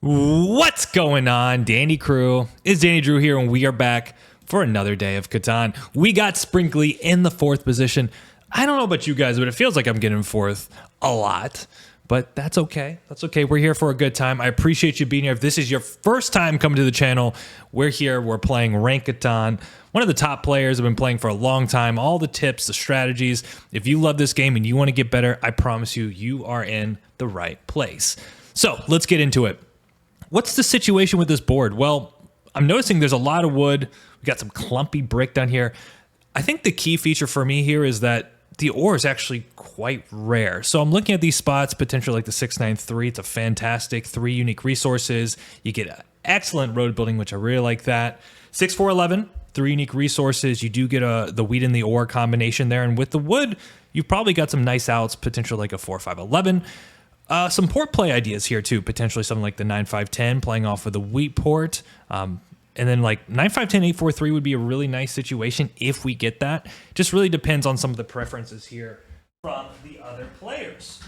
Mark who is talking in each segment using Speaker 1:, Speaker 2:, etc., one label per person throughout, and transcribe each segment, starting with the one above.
Speaker 1: What's going on? Danny Crew is Danny Drew here, and we are back for another day of Catan. We got Sprinkly in the fourth position. I don't know about you guys, but it feels like I'm getting fourth a lot. But that's okay. That's okay. We're here for a good time. I appreciate you being here. If this is your first time coming to the channel, we're here. We're playing Rank Catan. One of the top players have been playing for a long time. All the tips, the strategies. If you love this game and you want to get better, I promise you, you are in the right place. So let's get into it. What's the situation with this board? Well, I'm noticing there's a lot of wood. We got some clumpy brick down here. I think the key feature for me here is that the ore is actually quite rare. So I'm looking at these spots, potentially like the 693. It's a fantastic 3 unique resources. You get excellent road building, which I really like that. 6411, 3 unique resources. You do get the wheat and the ore combination there. And with the wood, you've probably got some nice outs, potentially like a 4511. Some port play ideas here too, potentially something like the 9510 playing off of the wheat port. And then like 9510 843 would be a really nice situation if we get that. Just really depends on some of the preferences here from the other players.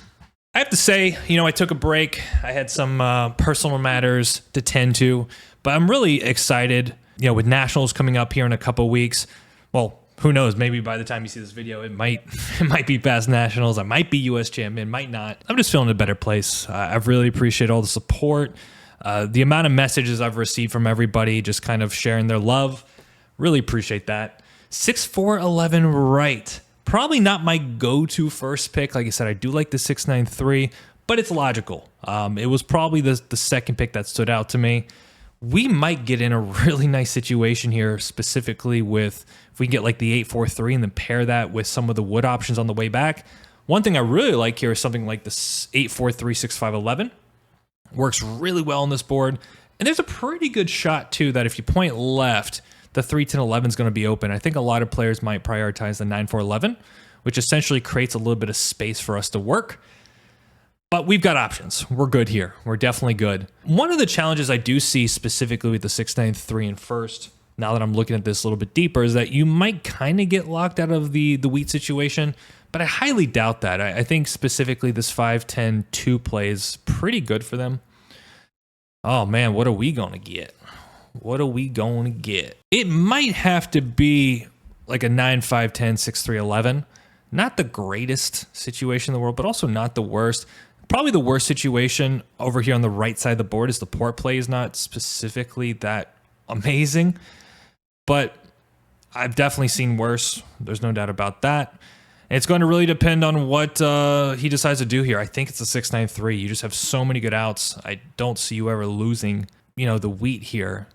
Speaker 1: I have to say, I took a break. I had some personal matters to tend to, but I'm really excited, with Nationals coming up here in a couple weeks. Well, who knows? Maybe by the time you see this video, it might be past Nationals. I might be U.S. champion, might not. I'm just feeling in a better place. I've really appreciated all the support, the amount of messages I've received from everybody, just kind of sharing their love. Really appreciate that. 6411 right. Probably not my go-to first pick. Like I said, I do like the 693, but it's logical. It was probably the second pick that stood out to me. We might get in a really nice situation here, specifically with if we get like the 843 and then pair that with some of the wood options on the way back. One thing I really like here is something like the 843 6511. Works really well on this board. And there's a pretty good shot too that if you point left, the 31011 is going to be open. I think a lot of players might prioritize the 9411, which essentially creates a little bit of space for us to work. But we've got options. We're good here. We're definitely good. One of the challenges I do see specifically with the 693 in first, now that I'm looking at this a little bit deeper, is that you might kind of get locked out of the wheat situation, but I highly doubt that. I think specifically this 5-10-2 play is pretty good for them. Oh man, what are we going to get? What are we going to get? It might have to be like a 9-5-10-6-3-11. Not the greatest situation in the world, but also not the worst. Probably the worst situation over here on the right side of the board is the port play is not specifically that amazing, but I've definitely seen worse. There's no doubt about that. And it's going to really depend on what he decides to do here. I think it's a 693. You just have so many good outs. I don't see you ever losing, the wheat here.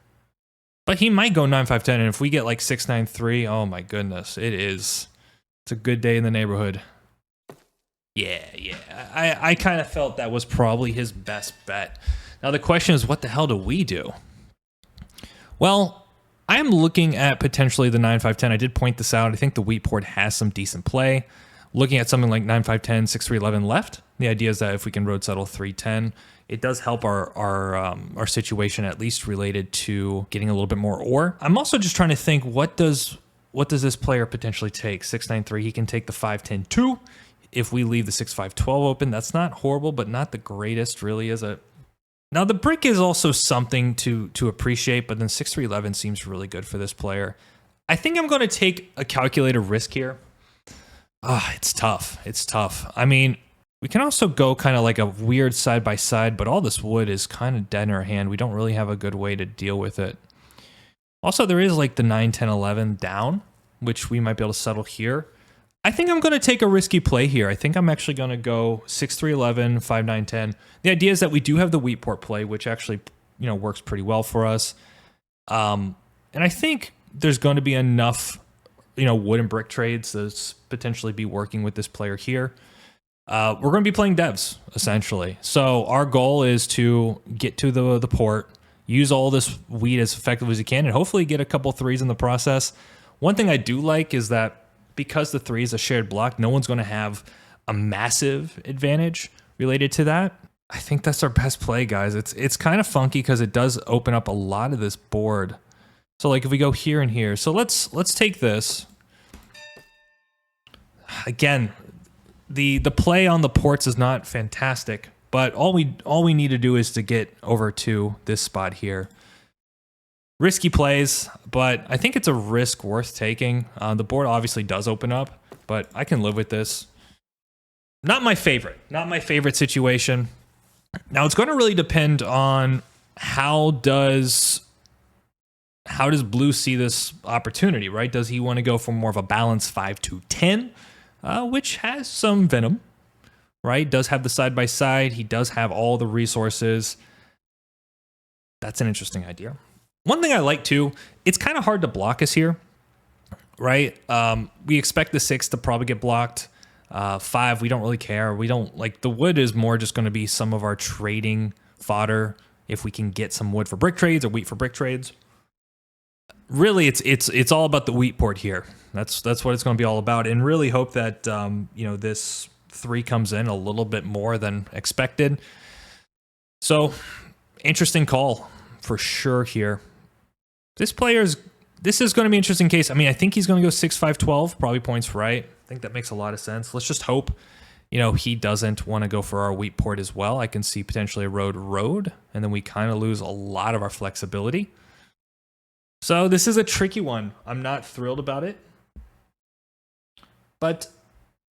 Speaker 1: But he might go 9-5-10, and if we get like 693, oh my goodness, it's a good day in the neighborhood. Yeah. I kind of felt that was probably his best bet. Now the question is, what the hell do we do? Well, I am looking at potentially the 9-5-10. I did point this out. I think the wheat port has some decent play. Looking at something like 9-5-10, 6-3-11 left. The idea is that if we can road settle 3-10, it does help our situation, at least related to getting a little bit more ore. I'm also just trying to think, what does this player potentially take? 6-9-3, he can take the 5-10-2. If we leave the 6-5-12 open, that's not horrible, but not the greatest, really, is it? Now, the brick is also something to appreciate, but then 6-3-11 seems really good for this player. I think I'm going to take a calculated risk here. It's tough. It's tough. I mean, we can also go kind of like a weird side-by-side, but all this wood is kind of dead in our hand. We don't really have a good way to deal with it. Also, there is like the 9-10-11 down, which we might be able to settle here. I think I'm going to take a risky play here. I think I'm actually going to go 6-3-11, 5-9-10. The idea is that we do have the wheat port play, which actually, works pretty well for us. And I think there's going to be enough, wood and brick trades to potentially be working with this player here. We're going to be playing devs, essentially. So our goal is to get to the port, use all this wheat as effectively as you can, and hopefully get a couple threes in the process. One thing I do like is that because the 3 is a shared block, no one's going to have a massive advantage related to that. I think that's our best play, guys. It's kind of funky because it does open up a lot of this board. So like if we go here and here, so let's take this. Again, the play on the ports is not fantastic. but all we need to do is to get over to this spot here. Risky plays, but I think it's a risk worth taking. The board obviously does open up, but I can live with this. Not my favorite situation. Now it's going to really depend on how does Blue see this opportunity, right? Does he want to go for more of a balanced 5-10, which has some venom, right? Does have the side-by-side. He does have all the resources. That's an interesting idea. One thing I like too, it's kind of hard to block us here, right? We expect the 6 to probably get blocked. 5, we don't really care. We don't like the wood is more just going to be some of our trading fodder if we can get some wood for brick trades or wheat for brick trades. Really, it's all about the wheat port here. That's what it's going to be all about, and really hope that this 3 comes in a little bit more than expected. So interesting call for sure here. This is going to be an interesting case. I mean, I think he's going to go 6-5-12, probably points right. I think that makes a lot of sense. Let's just hope, he doesn't want to go for our wheat port as well. I can see potentially a road, and then we kind of lose a lot of our flexibility. So this is a tricky one. I'm not thrilled about it. But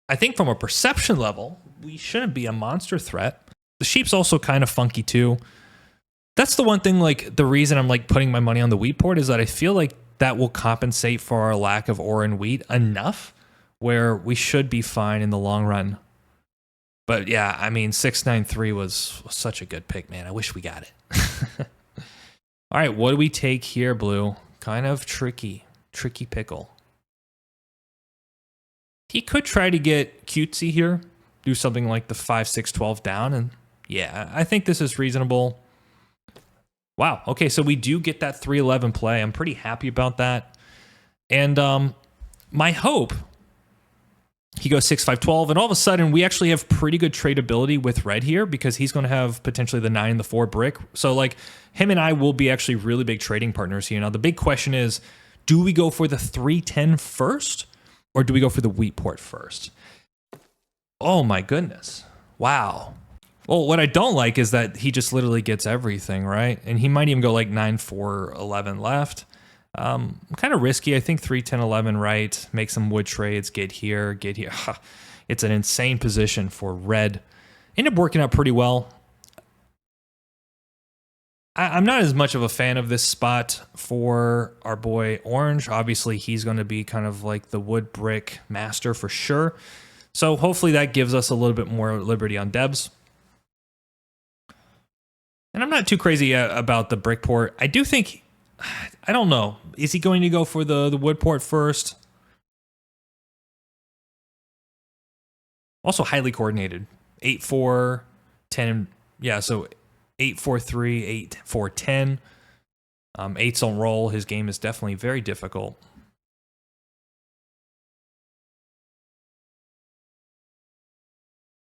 Speaker 1: I think from a perception level, we shouldn't be a monster threat. The sheep's also kind of funky too. That's the one thing, like, the reason I'm, like, putting my money on the wheat port is that I feel like that will compensate for our lack of ore and wheat enough where we should be fine in the long run. But, yeah, I mean, 693 was such a good pick, man. I wish we got it. All right, what do we take here, Blue? Kind of tricky pickle. He could try to get cutesy here, do something like the 5-6-12 down, and, yeah, I think this is reasonable. Wow. Okay, so we do get that 3-11 play. I'm pretty happy about that. And my hope, he goes 6-5-12, and all of a sudden we actually have pretty good tradability with red here because he's going to have potentially the 9 and the 4 brick. So like him and I will be actually really big trading partners here. Now the big question is, do we go for the 3-10 first or do we go for the wheat port first? Oh my goodness. Wow. Well, what I don't like is that he just literally gets everything, right? And he might even go like 9-4-11 left. Kind of risky. I think 3-10-11 right. Make some wood trades. Get here. It's an insane position for red. Ended up working out pretty well. I'm not as much of a fan of this spot for our boy Orange. Obviously, he's going to be kind of like the wood brick master for sure. So hopefully that gives us a little bit more liberty on Debs. And I'm not too crazy about the brick port. I do think, I don't know, is he going to go for the wood port first? Also highly coordinated. 8-4, 10, yeah, so 8-4-3, 8-4-10. 8s don't roll. His game is definitely very difficult.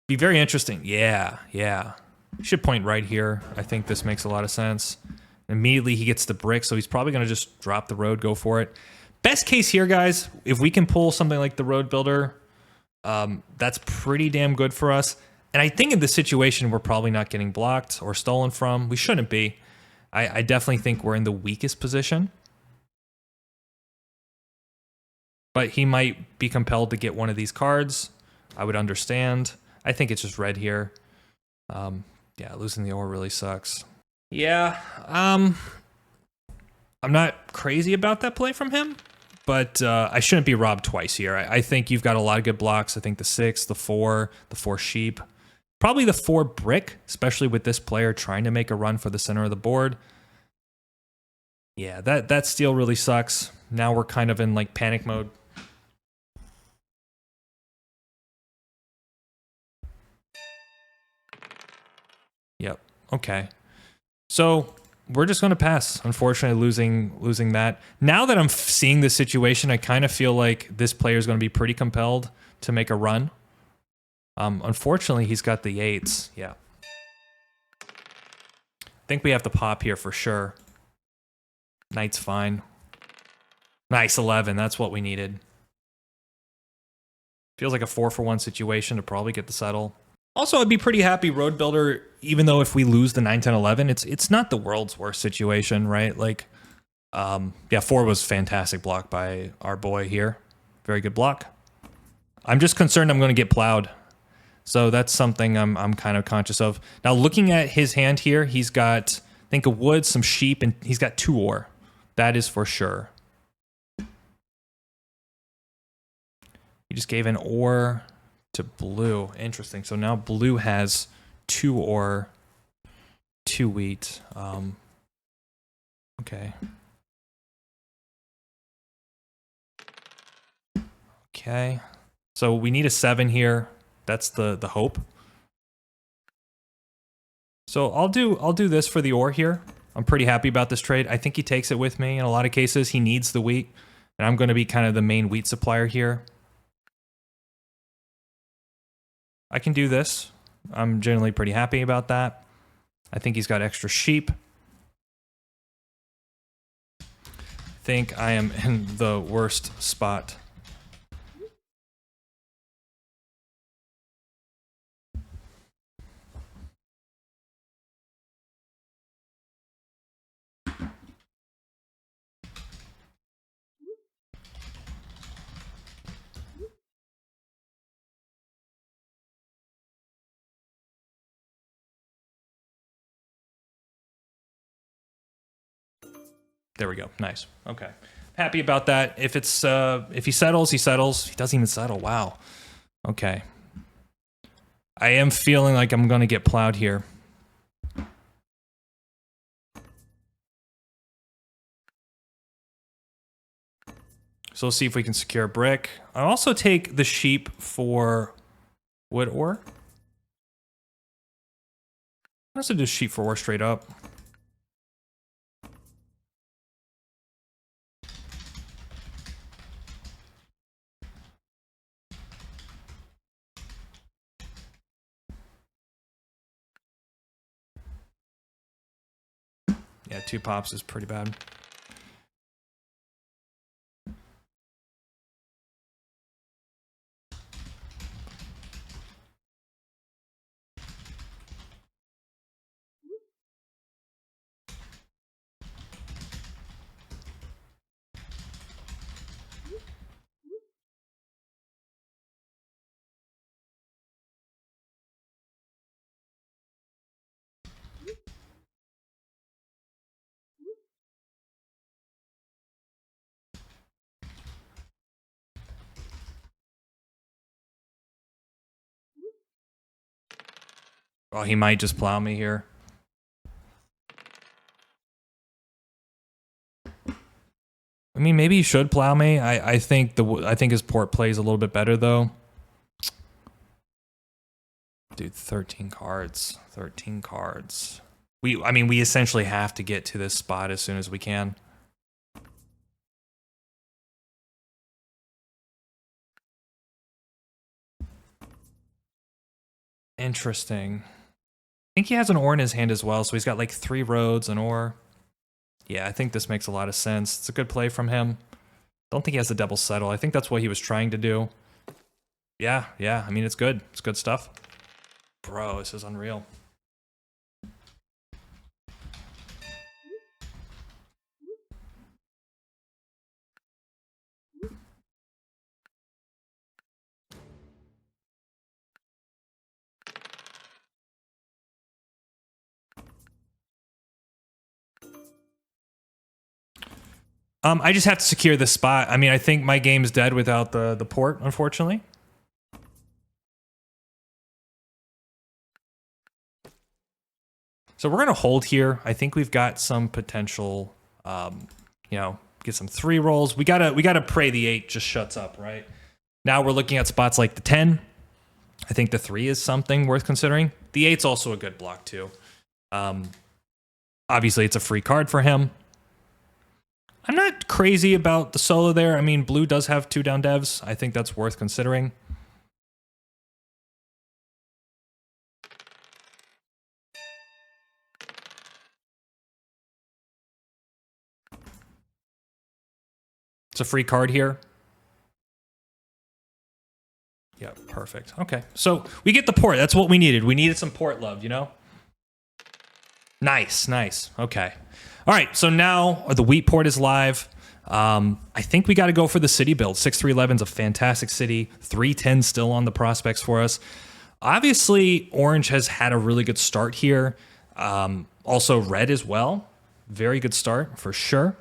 Speaker 1: Be very interesting. Yeah. Should point right here. I think this makes a lot of sense. Immediately he gets the brick, so he's probably going to just drop the road, go for it. Best case here, guys, if we can pull something like the road builder, that's pretty damn good for us. And I think in this situation, we're probably not getting blocked or stolen from. We shouldn't be. I definitely think we're in the weakest position. But he might be compelled to get one of these cards. I would understand. I think it's just red here. Yeah, losing the ore really sucks. Yeah, I'm not crazy about that play from him, but I shouldn't be robbed twice here. I think you've got a lot of good blocks. I think the 6, the 4, the 4 sheep, probably the 4 brick, especially with this player trying to make a run for the center of the board. Yeah, that steal really sucks. Now we're kind of in like panic mode. Yep. Okay. So we're just going to pass, unfortunately, losing that. Now that I'm seeing this situation, I kind of feel like this player is going to be pretty compelled to make a run. Unfortunately, he's got the 8s. Yeah. I think we have to pop here for sure. Knight's fine. Nice, 11. That's what we needed. Feels like a 4-for-1 situation to probably get the settle. Also, I'd be pretty happy road builder, even though if we lose the 9, 10, 11, it's not the world's worst situation, right? Like, yeah, 4 was fantastic block by our boy here. Very good block. I'm just concerned I'm going to get plowed. So that's something I'm kind of conscious of. Now, looking at his hand here, he's got, think of wood, some sheep, and he's got 2 ore. That is for sure. He just gave an ore to blue. Interesting. So now blue has 2 ore, 2 wheat. Okay. Okay. So we need a 7 here. That's the hope. So I'll do this for the ore here. I'm pretty happy about this trade. I think he takes it with me in a lot of cases. He needs the wheat, and I'm going to be kind of the main wheat supplier here. I can do this. I'm generally pretty happy about that. I think he's got extra sheep. I think I am in the worst spot. There we go. Nice. Okay. Happy about that. If it's if he settles, he settles. He doesn't even settle. Wow. Okay. I am feeling like I'm gonna get plowed here. So let's see if we can secure a brick. I'll also take the sheep for wood ore. Let's do sheep for ore straight up. Yeah, 2 pops is pretty bad. Oh, he might just plow me here. I mean, maybe he should plow me. I think his port plays a little bit better though. Dude, 13 cards. 13 cards. I mean, we essentially have to get to this spot as soon as we can. Interesting. I think he has an ore in his hand as well, so he's got like 3 roads, an ore. Yeah, I think this makes a lot of sense. It's a good play from him. Don't think he has a double settle. I think that's what he was trying to do. Yeah, I mean, it's good. It's good stuff. Bro, this is unreal. I just have to secure this spot. I mean, I think my game's dead without the port, unfortunately. So we're gonna hold here. I think we've got some potential, you know, get some 3 rolls. We gotta pray the 8 just shuts up, right? Now we're looking at spots like the 10. I think the 3 is something worth considering. The 8's also a good block too. Obviously, it's a free card for him. I'm not crazy about the solo there. I mean, blue does have 2 down devs. I think that's worth considering. It's a free card here. Yep, perfect. Okay, so we get the port. That's what we needed. We needed some port love, you know? Nice, nice. Okay. All right, so now the wheat port is live. I think we got to go for the city build. 6311 is a fantastic city. 310 still on the prospects for us. Obviously, orange has had a really good start here. Also, red as well. Very good start for sure.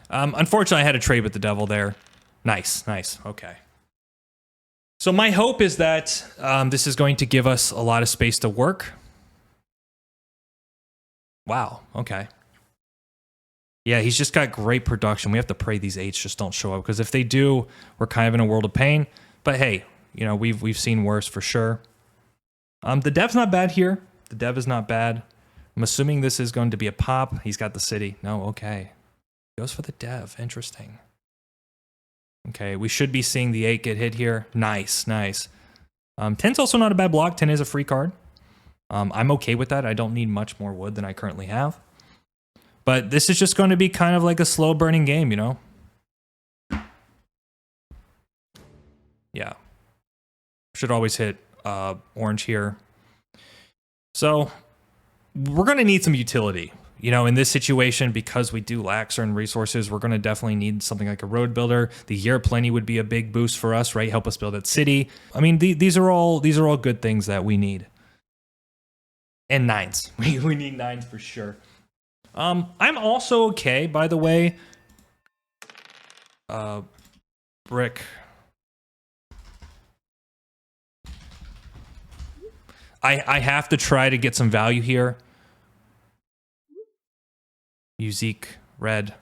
Speaker 1: Unfortunately, I had a trade with the devil there. Nice, nice. Okay. So my hope is that this is going to give us a lot of space to work. Wow. Okay. Yeah, he's just got great production. We have to pray these 8s just don't show up, because if they do, we're kind of in a world of pain. But hey, you know, we've seen worse for sure. The dev's not bad here. The dev is not bad. I'm assuming this is going to be a pop. He's got the city. No, okay. Goes for the dev. Interesting. Okay, we should be seeing the 8 get hit here. Nice, nice. 10's also not a bad block. 10 is a free card. I'm okay with that. I don't need much more wood than I currently have. But this is just going to be kind of like a slow burning game, you know? Yeah. Should always hit orange here. So we're going to need some utility. You know, in this situation, because we do lack certain resources, we're going to definitely need something like a road builder. The year plenty would be a big boost for us, right? Help us build that city. I mean, these are all good things that we need. And 9s. We need 9s for sure. I'm also okay, by the way. Brick. I have to try to get some value here. Musique, red.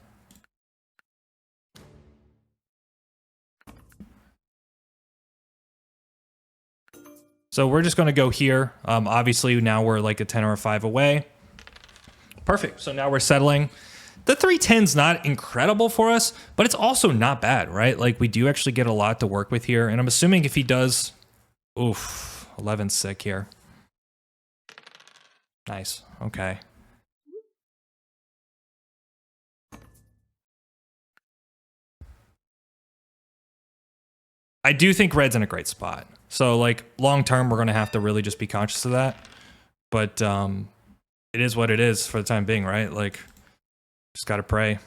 Speaker 1: So we're just going to go here. Obviously, now we're like a 10 or a 5 away. Perfect. So now we're settling. The 310's not incredible for us, but it's also not bad, right? Like, we do actually get a lot to work with here. And I'm assuming if he does... Oof. 11's sick here. Nice. Okay. I do think red's in a great spot. So, like, long term, we're going to have to really just be conscious of that. But it is what it is for the time being, right? Like, just got to pray.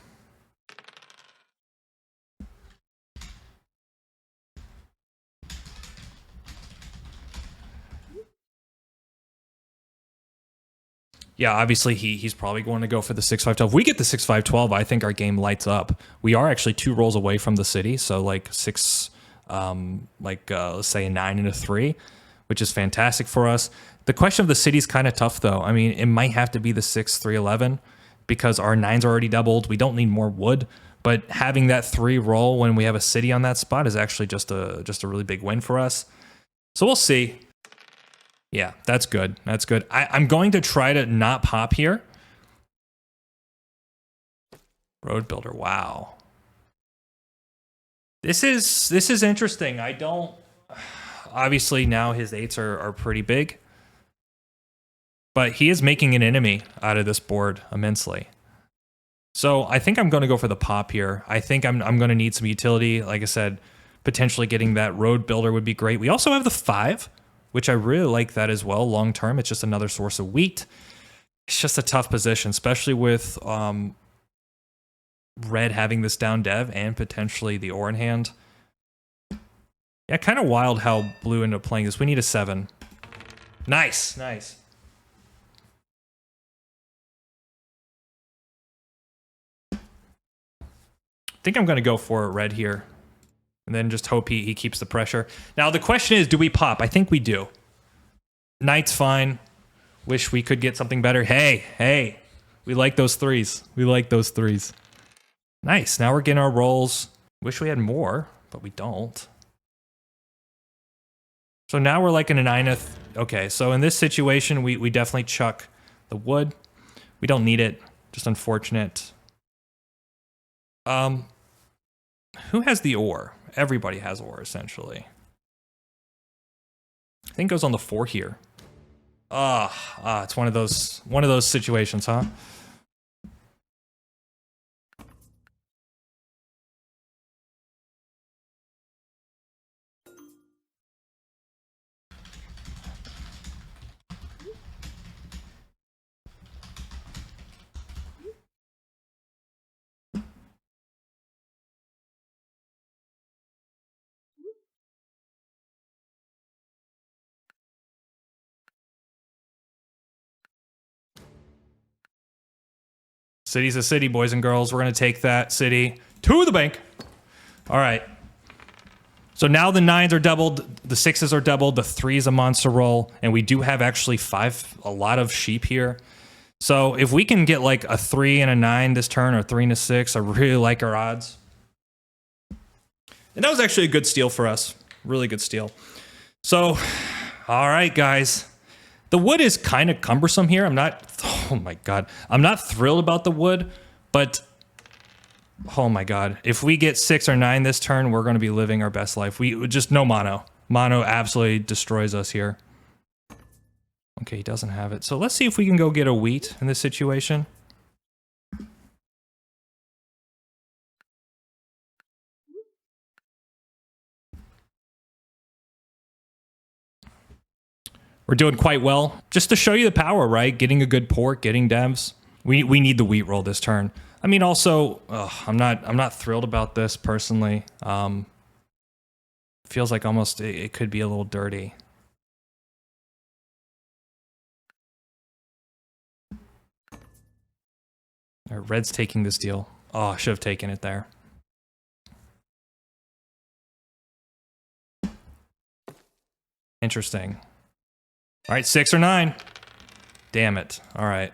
Speaker 1: Yeah, obviously he's probably going to go for the 6-5-12. We get the 6-5-12, I think our game lights up. We are actually 2 rolls away from the city, so like 6, let's say a 9 and a 3, which is fantastic for us. The question of the city is kind of tough, though. I mean, it might have to be the 6-3-11 because our 9's already doubled. We don't need more wood, but having that 3 roll when we have a city on that spot is actually just a really big win for us. So we'll see. Yeah, that's good. That's good. I'm going to try to not pop here. Road builder. Wow. This is interesting. I don't... Obviously, now his 8s are pretty big. But he is making an enemy out of this board immensely. So I think I'm going to go for the pop here. I think I'm going to need some utility. Like I said, potentially getting that road builder would be great. We also have the 5, which I really like that as well. Long term, it's just another source of wheat. It's just a tough position, especially with red having this down dev and potentially the ore in hand. Yeah, kind of wild how blue ended up playing this. We need a 7. Nice, nice. I think I'm going to go for red here. And then just hope he keeps the pressure. Now, the question is, do we pop? I think we do. Knight's fine. Wish we could get something better. Hey. We like those 3s. We like those 3s. Nice. Now we're getting our rolls. Wish we had more, but we don't. So now we're like in a 9th. Okay, so in this situation, we definitely chuck the wood. We don't need it. Just unfortunate. Who has the ore? Everybody has ore, essentially. I think it goes on the 4 here. It's one of those situations, huh? City's a city, boys and girls. We're going to take that city to the bank. All right. So now the 9s are doubled, the 6s are doubled, the 3 is a monster roll, and we do have actually a lot of sheep here. So if we can get like a 3 and a 9 this turn, or 3 and a 6, I really like our odds. And that was actually a good steal for us. Really good steal. So, all right, guys. The wood is kind of cumbersome here. Oh my God. I'm not thrilled about the wood, but oh my God. If we get 6 or 9 this turn, we're going to be living our best life. We just no mono. Mono absolutely destroys us here. Okay, he doesn't have it. So let's see if we can go get a wheat in this situation. We're doing quite well. Just to show you the power, right? Getting a good port, getting devs. We need the wheat roll this turn. I mean, also, I'm not thrilled about this personally. Feels like almost it could be a little dirty. All right, red's taking this deal. Oh, I should have taken it there. Interesting. All right, 6 or 9. Damn it. All right.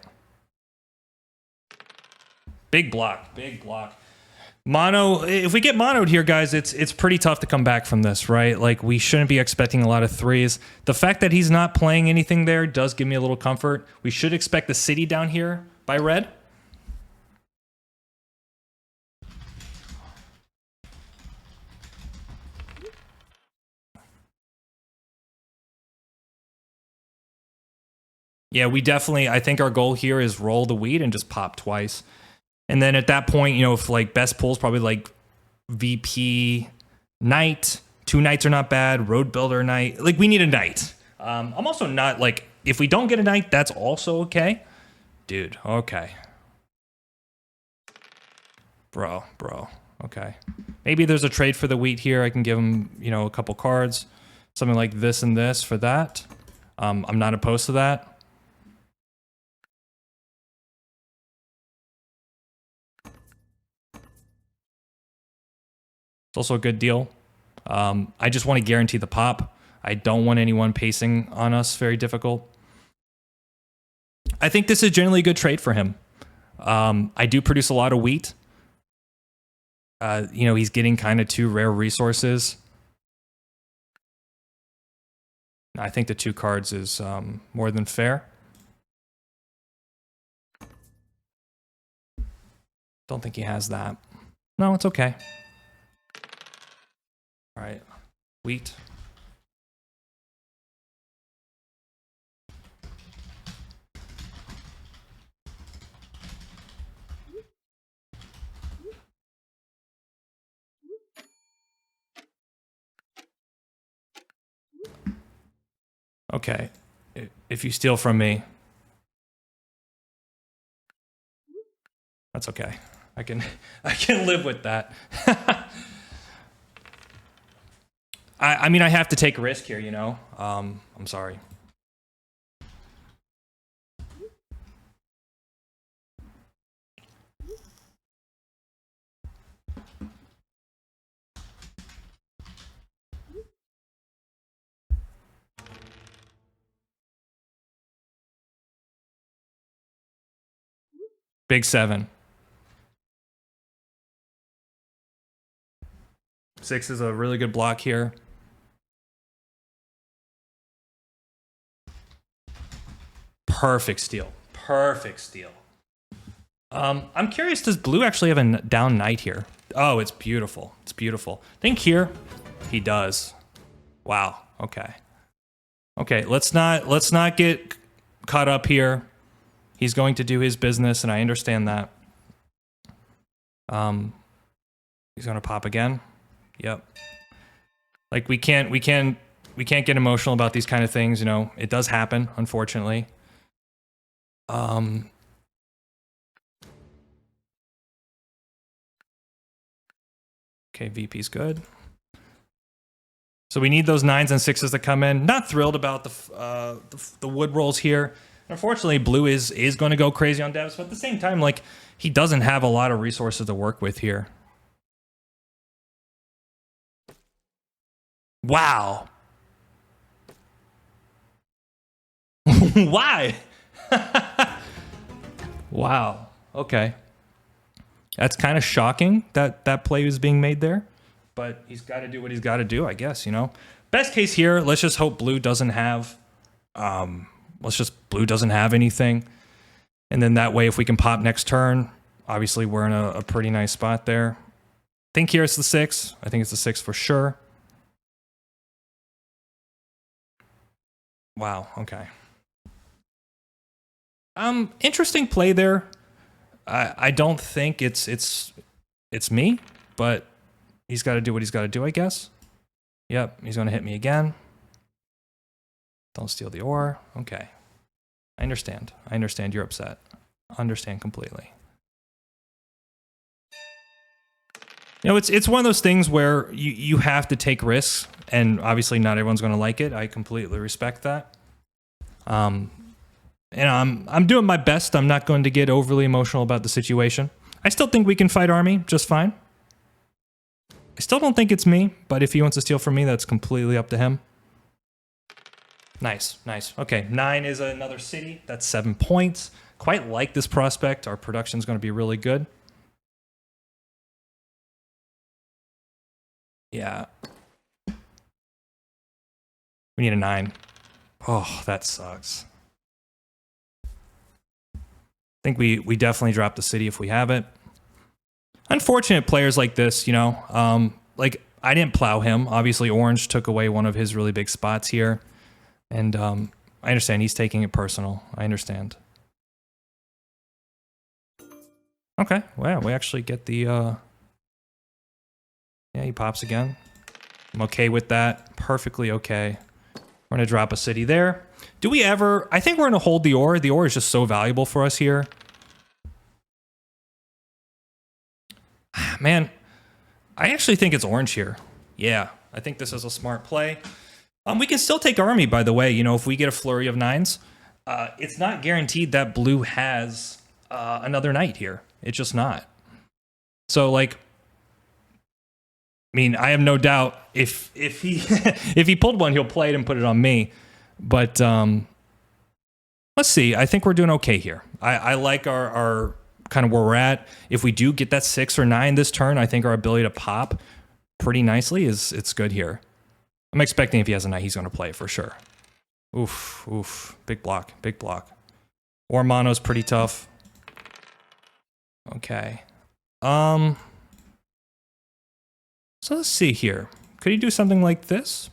Speaker 1: Big block, big block. Mono, if we get monoed here, guys, it's pretty tough to come back from this, right? Like, we shouldn't be expecting a lot of 3s. The fact that he's not playing anything there does give me a little comfort. We should expect the city down here by red. Yeah, we definitely, I think our goal here is roll the wheat and just pop twice. And then at that point, you know, if like best pulls probably like VP knight, 2 knights are not bad, road builder knight. Like, we need a knight. I'm also not like, if we don't get a knight, that's also okay. Dude, okay. Bro, okay. Maybe there's a trade for the wheat here. I can give him, you know, a couple cards. Something like this and this for that. I'm not opposed to that. It's also a good deal. I just want to guarantee the pop. I don't want anyone pacing on us very difficult. I think this is generally a good trade for him. I do produce a lot of wheat. You know, he's getting kind of 2 rare resources. I think the 2 cards is more than fair. Don't think he has that. No, it's okay. All right, wheat. Okay, if you steal from me, that's okay. I can live with that. I mean, I have to take a risk here, you know? I'm sorry. Big 7. 6 is a really good block here. Perfect steal. Perfect steal. I'm curious, does blue actually have a down knight here? Oh, it's beautiful. It's beautiful. I think here he does. Wow. Okay. Okay, let's not get caught up here. He's going to do his business, and I understand that. He's gonna pop again. Yep. Like, we can't get emotional about these kind of things, you know. It does happen, unfortunately. Okay, VP's good. So we need those 9s and 6s to come in. Not thrilled about the wood rolls here. Unfortunately, blue is going to go crazy on devs, but at the same time, like, he doesn't have a lot of resources to work with here. Wow. Why? Wow. Okay. That's kind of shocking that that play was being made there, but he's got to do what he's got to do, I guess, you know. Best case here, let's just hope blue doesn't have blue doesn't have anything. And then that way if we can pop next turn, obviously we're in a pretty nice spot there. I think here it's the 6. I think it's the 6 for sure. Wow, okay. Interesting play there. I don't think it's me, but he's got to do what he's got to do, I guess. Yep, he's going to hit me again. Don't steal the ore. Okay. I understand. I understand you're upset. Understand completely. You know, it's one of those things where you have to take risks, and obviously not everyone's going to like it. I completely respect that. And I'm doing my best. I'm not going to get overly emotional about the situation. I still think we can fight army just fine. I still don't think it's me, but if he wants to steal from me, that's completely up to him. Nice, nice. Okay, 9 is another city. That's 7 points. Quite like this prospect. Our production's going to be really good. Yeah. We need a 9. Oh, that sucks. I think we definitely drop the city if we have it. Unfortunate players like this, you know. Like, I didn't plow him. Obviously, orange took away one of his really big spots here. And I understand he's taking it personal. I understand. Okay, well, we actually get the... Yeah, he pops again. I'm okay with that. Perfectly okay. We're going to drop a city there. Do we ever... I think we're going to hold the ore. The ore is just so valuable for us here. Man, I actually think it's orange here. Yeah, I think this is a smart play. We can still take army, by the way. You know, if we get a flurry of 9s, it's not guaranteed that blue has another knight here. It's just not. So, like, I mean, I have no doubt if he if he pulled one, he'll play it and put it on me. But let's see. I think we're doing okay here. I like our kind of where we're at. If we do get that 6 or 9 this turn, I think our ability to pop pretty nicely it's good here. I'm expecting if he has a knight, he's going to play it for sure. Oof, oof. Big block, big block. Or mono's pretty tough. Okay. So let's see here. Could he do something like this?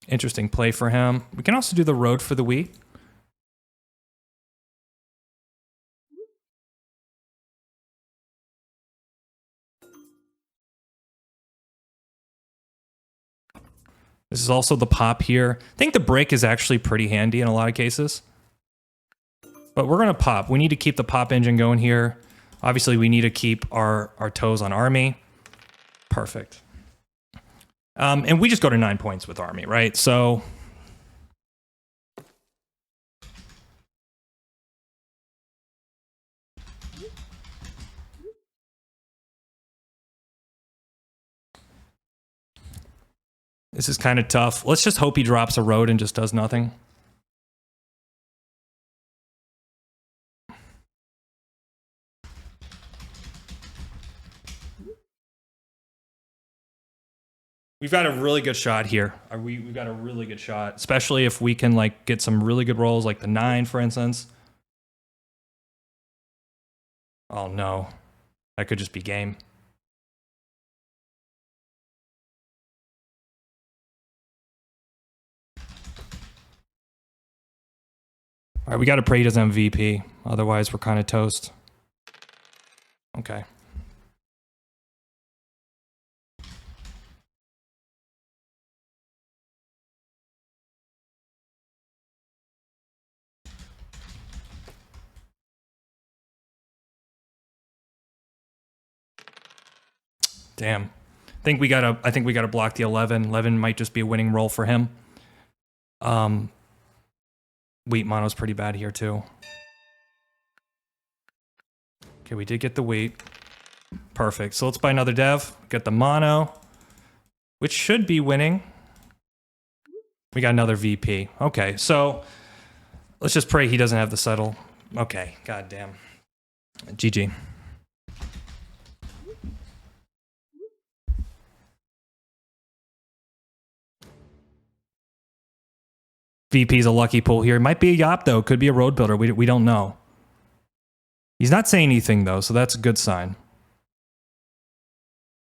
Speaker 1: Interesting play for him. We can also do the road for the Wii. This is also the pop here. I think the break is actually pretty handy in a lot of cases. But we're going to pop. We need to keep the pop engine going here. Obviously, we need to keep our toes on army. Perfect. And we just go to 9 points with army, right? So... this is kind of tough. Let's just hope he drops a road and just does nothing. We've got a really good shot here. We've got a really good shot, especially if we can like get some really good rolls, like the 9, for instance. Oh no, that could just be game. All right, we got to pray he doesn't MVP. Otherwise, we're kind of toast. Okay. Damn. I think we gotta block the 11. 11 might just be a winning roll for him. Wheat mono's pretty bad here too. Okay, we did get the wheat. Perfect. So let's buy another dev. Get the mono, which should be winning. We got another VP. Okay, so let's just pray he doesn't have the settle. Okay, goddamn. GG. VP's a lucky pull here. It might be a Yop, though. Could be a road builder. We don't know. He's not saying anything, though, so that's a good sign.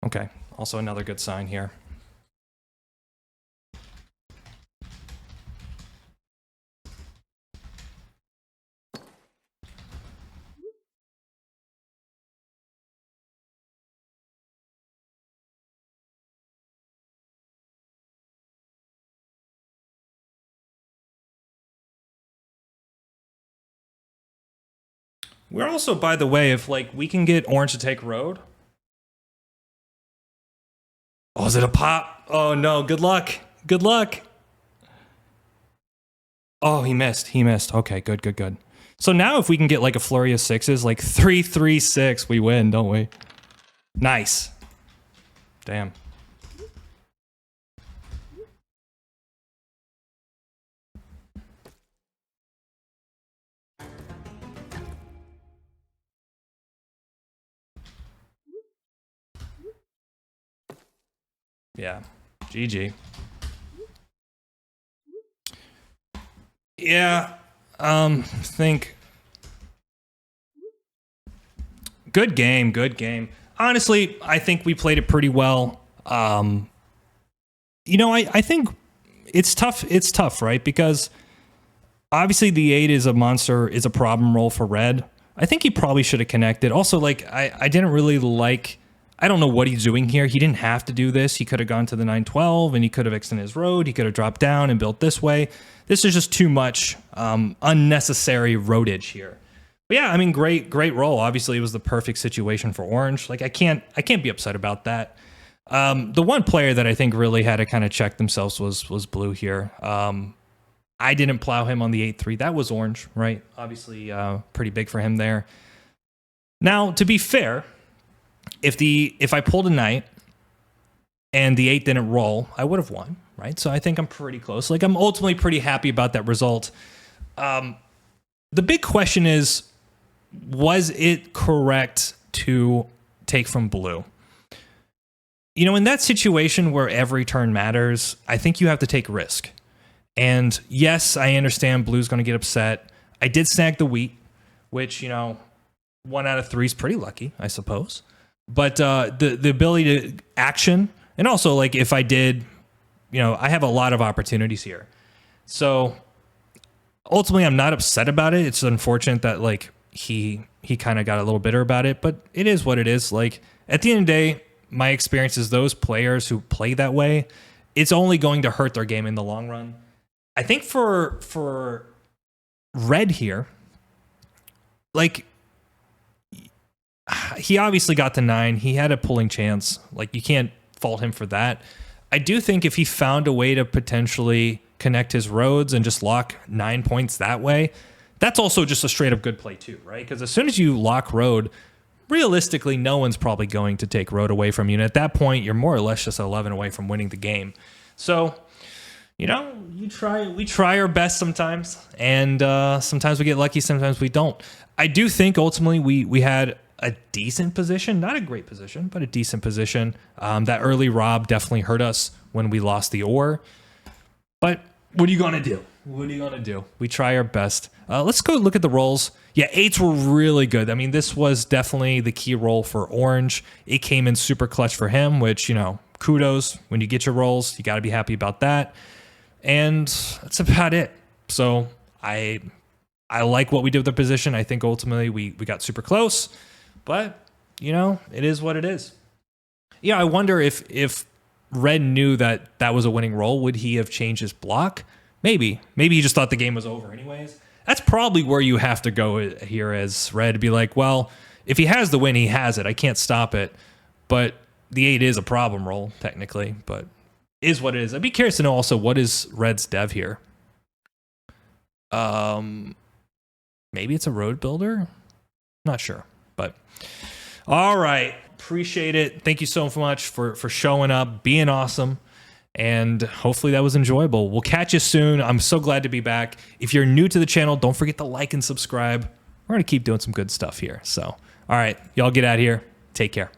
Speaker 1: Okay, also another good sign here. We're also, by the way, if like we can get orange to take road. Oh, is it a pop? Oh no, good luck. Good luck. Oh, he missed. He missed. Okay, good, good, good. So now if we can get like a flurry of sixes, like 3-3-6, we win, don't we? Nice. Damn. Yeah. GG. Yeah. Think. Good game. Good game. Honestly, I think we played it pretty well. You know, I think it's tough. It's tough, right? Because obviously the 8 is a monster, is a problem roll for red. I think he probably should have connected. Also, like, I didn't really like... I don't know what he's doing here. He didn't have to do this. He could have gone to the 9-12 and he could have extended his road. He could have dropped down and built this way. This is just too much unnecessary roadage here. But yeah, I mean, great roll. Obviously, it was the perfect situation for orange. Like, I can't be upset about that. The one player that I think really had to kind of check themselves was blue here. I didn't plow him on the 8-3. That was orange, right? Obviously, pretty big for him there. Now, to be fair, if I pulled a knight and the 8 didn't roll, I would have won, right? So I think I'm pretty close. Like, I'm ultimately pretty happy about that result. The big question is, was it correct to take from blue? You know, in that situation where every turn matters, I think you have to take risk. And yes, I understand blue's going to get upset. I did snag the wheat, which, you know, 1 out of 3 is pretty lucky, I suppose. But the ability to action, and also, like, if I did, you know, I have a lot of opportunities here. So ultimately, I'm not upset about it. It's unfortunate that, like, he kind of got a little bitter about it, but it is what it is. Like, at the end of the day, my experience is those players who play that way, it's only going to hurt their game in the long run. I think for red here, like, he obviously got the 9. He had a pulling chance. Like, you can't fault him for that. I do think if he found a way to potentially connect his roads and just lock 9 points that way, that's also just a straight up good play too, right? Because as soon as you lock road, realistically, no one's probably going to take road away from you. And at that point, you're more or less just 11 away from winning the game. So, you know, we try our best sometimes. And sometimes we get lucky, sometimes we don't. I do think ultimately we had a decent position, not a great position, but a decent position. That early rob definitely hurt us when we lost the ore. But what are you going to do? What are you going to do? We try our best. Let's go look at the rolls. Yeah, 8s were really good. I mean, this was definitely the key roll for orange. It came in super clutch for him, which, you know, kudos. When you get your rolls, you got to be happy about that. And that's about it. So I like what we did with the position. I think ultimately we got super close. But, you know, it is what it is. Yeah, I wonder if red knew that was a winning roll, would he have changed his block? Maybe. Maybe he just thought the game was over anyways. That's probably where you have to go here as red, to be like, well, if he has the win, he has it. I can't stop it. But the 8 is a problem roll, technically, but is what it is. I'd be curious to know also, what is Red's dev here? Maybe it's a road builder? Not sure, but all right. Appreciate it. Thank you so much for showing up, being awesome, and hopefully that was enjoyable. We'll catch you soon. I'm so glad to be back. If you're new to the channel, don't forget to like and subscribe. We're going to keep doing some good stuff here. So, all right, y'all get out of here. Take care.